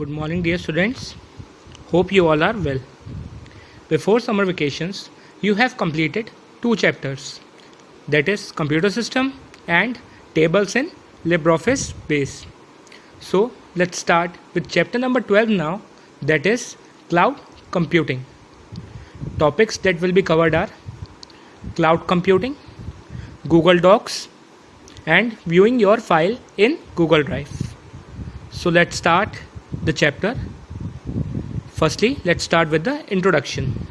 Good morning, dear students. Hope you all are well. Before summer vacations, you have completed 2 chapters, that is computer system and tables in LibreOffice base. So let's start with chapter number 12 now, that is cloud computing. Topics that will be covered are cloud computing, Google Docs, and viewing your file in Google Drive. So let's start the chapter. Firstly, let's start with the introduction.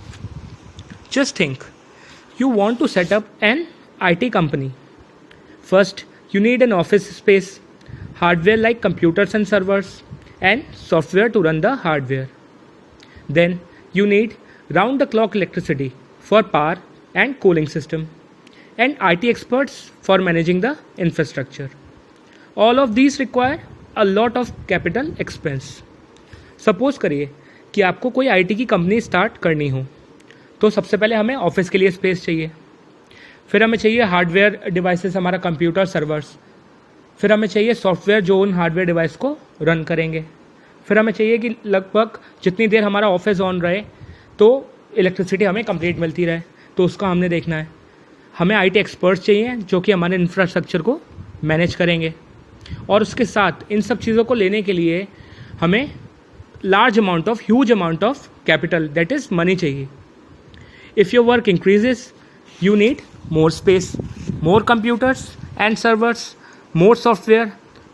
Just think, you want to set up an IT company. First, you need an office space, hardware like computers and servers, and software to run the hardware. Then, you need round-the-clock electricity for power and cooling system, and IT experts for managing the infrastructure. All of these require a lot of capital expense. Suppose करिए कि आपको कोई IT की company start करनी हो, तो सबसे पहले हमें ऑफिस के लिए स्पेस चाहिए, फिर हमें चाहिए हार्डवेयर डिवाइसेस, हमारा कंप्यूटर सर्वर्स, फिर हमें चाहिए सॉफ्टवेयर जो उन हार्डवेयर डिवाइस को रन करेंगे, फिर हमें चाहिए कि लगभग जितनी देर हमारा ऑफिस ऑन रहे तो इलेक्ट्रिसिटी हमें कंप्लीट मिलती रहे, तो उसका हमने देखना है. हमें IT एक्सपर्ट्स चाहिए जो कि हमारे इंफ्रास्ट्रक्चर को मैनेज करेंगे, और उसके साथ इन सब चीज़ों को लेने के लिए हमें huge amount of capital, that is money चाहिए. If your work increases you need more space, more computers and servers, more software,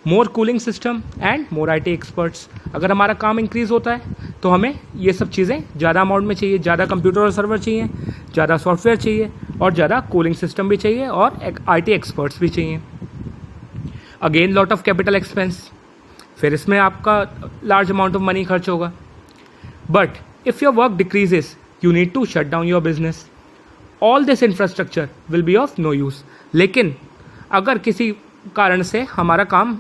more cooling system and more IT experts. अगर हमारा काम इंक्रीज़ होता है तो हमें ये सब चीज़ें ज़्यादा अमाउंट में चाहिए, ज़्यादा कंप्यूटर और सर्वर चाहिए, ज़्यादा सॉफ्टवेयर चाहिए, और ज़्यादा कूलिंग सिस्टम भी चाहिए, और IT एक्सपर्ट्स भी चाहिए. Again lot of capital expense, फिर इसमें आपका लार्ज अमाउंट ऑफ मनी खर्च होगा. But if your work decreases you need to shut down your business. All this infrastructure will be of no use. लेकिन अगर किसी कारण से हमारा काम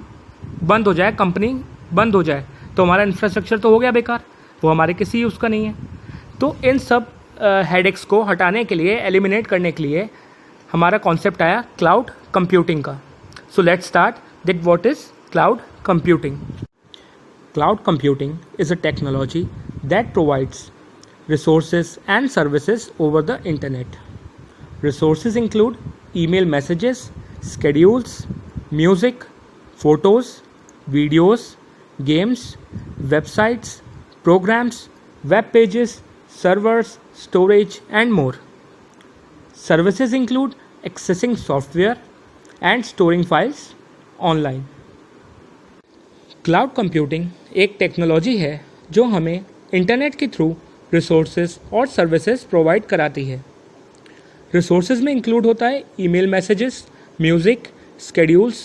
बंद हो जाए, कंपनी बंद हो जाए, तो हमारा इंफ्रास्ट्रक्चर तो हो गया बेकार, वो हमारे किसी यूज़ का नहीं है. तो इन सब हेडेक्स को हटाने के लिए, एलिमिनेट करने के लिए हमारा कॉन्सेप्ट आया क्लाउड कंप्यूटिंग का. So let's start that what is cloud computing. Cloud computing is a technology that provides resources and services over the internet. Resources include email messages, schedules, music, photos, videos, games, websites, programs, web pages, servers, storage, and more. Services include accessing software and storing files online. Cloud computing एक technology है जो हमें internet के through resources और services provide कराती है. Resources में include होता है email messages, music, schedules,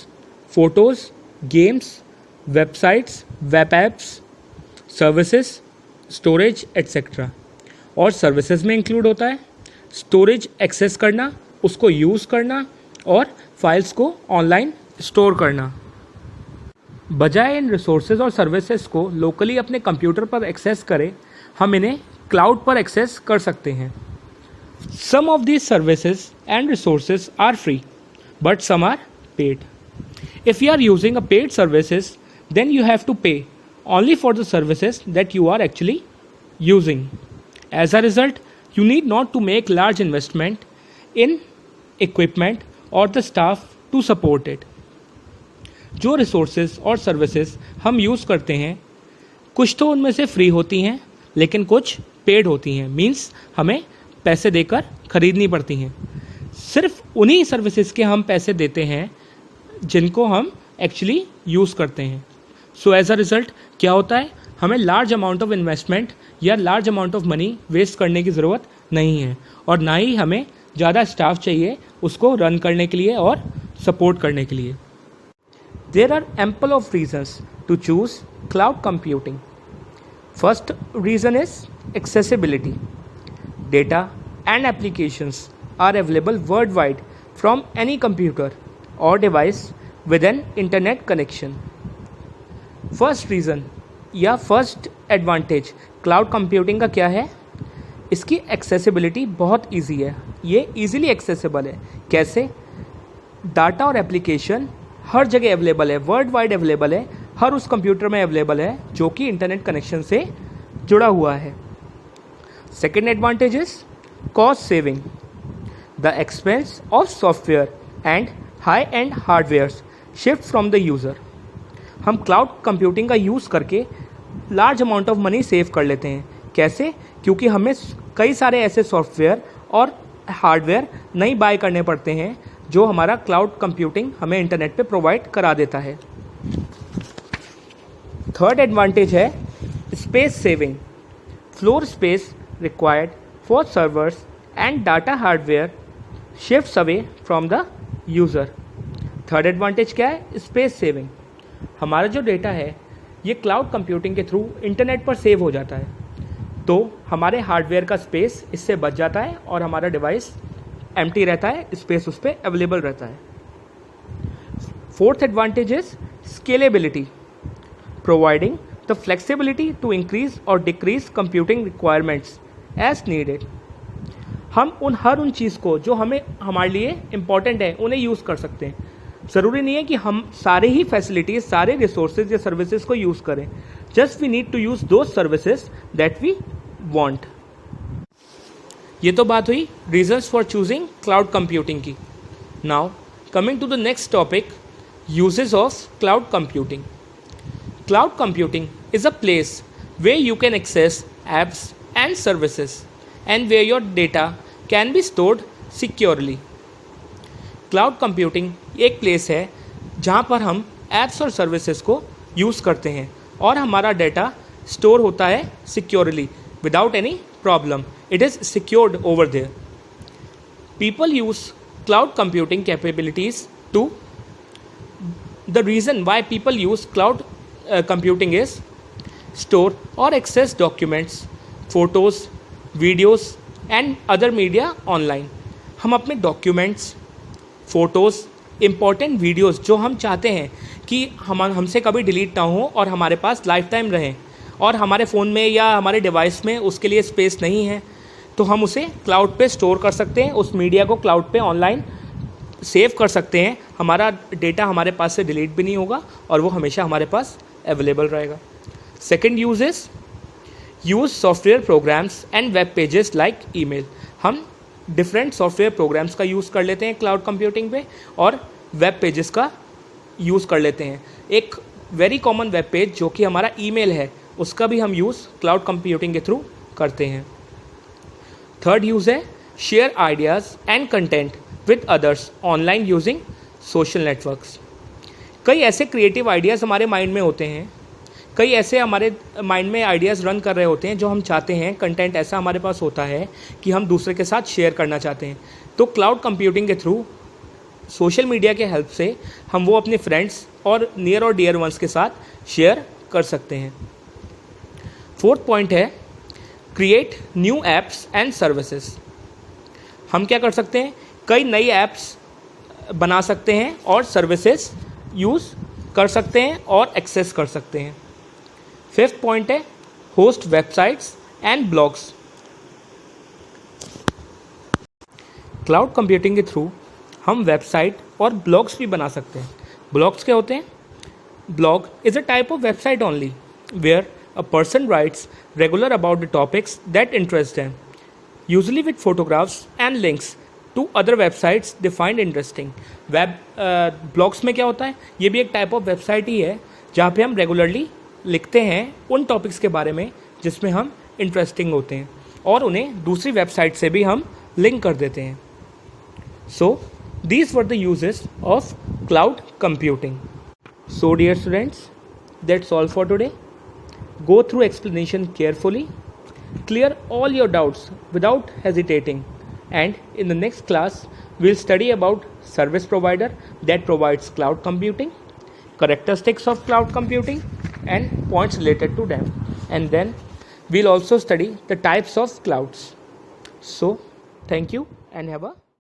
photos, games, websites, web apps, services, storage etcetera. और सर्विसेज में इंक्लूड होता है स्टोरेज एक्सेस करना, उसको यूज़ करना, और फाइल्स को ऑनलाइन स्टोर करना. बजाय इन रिसोर्सेज और सर्विसेज को लोकली अपने कंप्यूटर पर एक्सेस करें, हम इन्हें क्लाउड पर एक्सेस कर सकते हैं. Some of these services and resources are free, but some are paid. If you are using a paid services, then you have to pay only for the services that you are actually using. As a result, you need not to make large investment in equipment or the staff to support it. जो resources और services हम use करते हैं, कुछ तो उनमें से free होती हैं, लेकिन कुछ पेड होती हैं, मींस हमें पैसे देकर ख़रीदनी पड़ती हैं. सिर्फ उन्हीं सर्विसेज के हम पैसे देते हैं जिनको हम एक्चुअली यूज़ करते हैं. सो एज अ रिज़ल्ट क्या होता है, हमें लार्ज अमाउंट ऑफ इन्वेस्टमेंट या large amount of money waste करने की ज़रूरत नहीं है, और ना ही हमें ज़्यादा स्टाफ चाहिए उसको रन करने के लिए और सपोर्ट करने के लिए. There are ample of reasons to choose cloud computing. First reason is accessibility. Data and applications are available worldwide from any computer or device with an internet connection. First reason या first advantage cloud computing का क्या है? इसकी accessibility बहुत easy है. ये easily accessible है. कैसे? डाटा और एप्लीकेशन हर जगह अवेलेबल है, वर्ल्ड वाइड अवेलेबल है, हर उस कंप्यूटर में अवेलेबल है जो कि इंटरनेट कनेक्शन से जुड़ा हुआ है। Second advantage is cost saving. The expense of software and high and hardware shift from the user. हम क्लाउड कंप्यूटिंग का यूज़ करके large amount of money save कर लेते हैं। कैसे? क्योंकि हमें कई सारे ऐसे सॉफ्टवेयर और हार्डवेयर नहीं बाय करने पड़ते हैं जो हमारा क्लाउड कंप्यूटिंग हमें इंटरनेट पे प्रोवाइड करा देता है। थर्ड एडवांटेज है space saving. Floor space required for servers and data hardware shifts away from the user. Third advantage क्या है? Space saving. हमारा जो डेटा है ये क्लाउड कंप्यूटिंग के थ्रू इंटरनेट पर सेव हो जाता है, तो हमारे हार्डवेयर का स्पेस इससे बच जाता है और हमारा डिवाइस एम्प्टी रहता है, स्पेस उस पर अवेलेबल रहता है। Fourth advantage is scalability, providing the flexibility to increase or decrease computing requirements as needed. हम हर उन चीज़ को जो हमारे लिए इम्पॉर्टेंट है उन्हें यूज़ कर सकते हैं। ज़रूरी नहीं है कि हम सारे ही फैसिलिटीज़, सारे रिसोर्सेज या सर्विसेज को यूज़ करें। Just we need to use those services that we want. ये तो बात हुई reasons for choosing cloud computing की। Now coming to the next topic, uses of cloud computing. Cloud computing is a place where you can access apps and services and where your data can be stored securely. Cloud computing एक place है जहाँ पर हम apps और services को use करते हैं और हमारा डाटा स्टोर होता है securely without any problem. It is secured over there. People use cloud computing capabilities to. The reason why people use cloud computing is store or access documents, photos, videos and other media online. हम अपने documents, photos, important videos जो हम चाहते हैं कि हमसे कभी delete ना हो और हमारे पास लाइफ टाइम रहें और हमारे फ़ोन में या हमारे डिवाइस में उसके लिए स्पेस नहीं है, तो हम उसे क्लाउड पे स्टोर कर सकते हैं. उस मीडिया को क्लाउड पे ऑनलाइन सेव कर सकते हैं. हमारा डेटा हमारे पास से डिलीट भी नहीं होगा और वो हमेशा हमारे पास अवेलेबल रहेगा. Second use is use software programmes and web pages like email. हम डिफरेंट सॉफ्टवेयर प्रोग्राम्स का यूज़ कर लेते हैं क्लाउड कंप्यूटिंग पे और वेब पेजेस का यूज़ कर लेते हैं. एक वेरी कॉमन वेब पेज जो कि हमारा ईमेल है, उसका भी हम यूज़ क्लाउड कंप्यूटिंग के थ्रू करते हैं. थर्ड यूज़ है share ideas and content with others online using social networks. कई ऐसे क्रिएटिव आइडियाज़ हमारे माइंड में होते हैं, कई ऐसे हमारे माइंड में आइडियाज़ रन कर रहे होते हैं जो हम चाहते हैं, कंटेंट ऐसा हमारे पास होता है कि हम दूसरे के साथ शेयर करना चाहते हैं. तो क्लाउड कंप्यूटिंग के थ्रू सोशल मीडिया के हेल्प से हम वो अपने फ्रेंड्स और नियर और डियर वंस के साथ शेयर कर सकते हैं. फोर्थ पॉइंट है create new apps and services. हम क्या कर सकते हैं, कई नई ऐप्स बना सकते हैं और सर्विसेज यूज़ कर सकते हैं और एक्सेस कर सकते हैं. फिफ्थ पॉइंट है host websites and blogs. Cloud computing के थ्रू हम वेबसाइट और ब्लॉग्स भी बना सकते हैं. ब्लॉग्स क्या होते हैं? Blog is a type of website only where a person writes regular about the topics that interest them, usually with photographs and links to other websites they find interesting. Blogs में क्या होता है, ये भी एक टाइप ऑफ वेबसाइट ही है जहाँ पे हम रेगुलरली लिखते हैं उन टॉपिक्स के बारे में जिसमें हम इंटरेस्टिंग होते हैं और उन्हें दूसरी वेबसाइट से भी हम लिंक कर देते हैं. So these were the uses of cloud computing. So dear students, that's all for today. Go through explanation carefully, clear all your doubts without hesitating, and in the next class we'll study about service provider that provides cloud computing, characteristics of cloud computing and points related to them, and then we'll also study the types of clouds. So thank you and have a